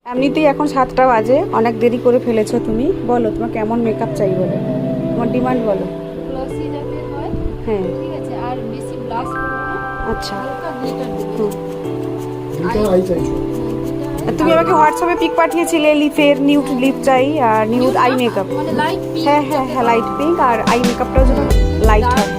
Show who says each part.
Speaker 1: এমনিতেই এখন 7টা বাজে, অনেক দেরি করে ফেলেছো তুমি। বলো তোমার কেমন মেকআপ চাই, বলো তোমার ডিমান্ড বলো।
Speaker 2: গ্লসি টাইপের হয়,
Speaker 1: হ্যাঁ
Speaker 2: ঠিক আছে, আর বেশি ব্লাশ করব না,
Speaker 1: আচ্ছা।
Speaker 2: হালকা গ্লিটার দেব।
Speaker 1: হুম।
Speaker 3: দুটো আই চাইছো?
Speaker 1: তুমি আমাকে হোয়াটসঅ্যাপে পিক পাঠিয়েছিলে লিপের, নিউড লিপ চাই আর নিউড আই মেকআপ।
Speaker 2: মানে লাইট পিঙ্ক,
Speaker 1: হ্যাঁ হ্যাঁ হ্যাঁ, লাইট পিঙ্ক আর আই মেকআপটাও যেন লাইট হয়।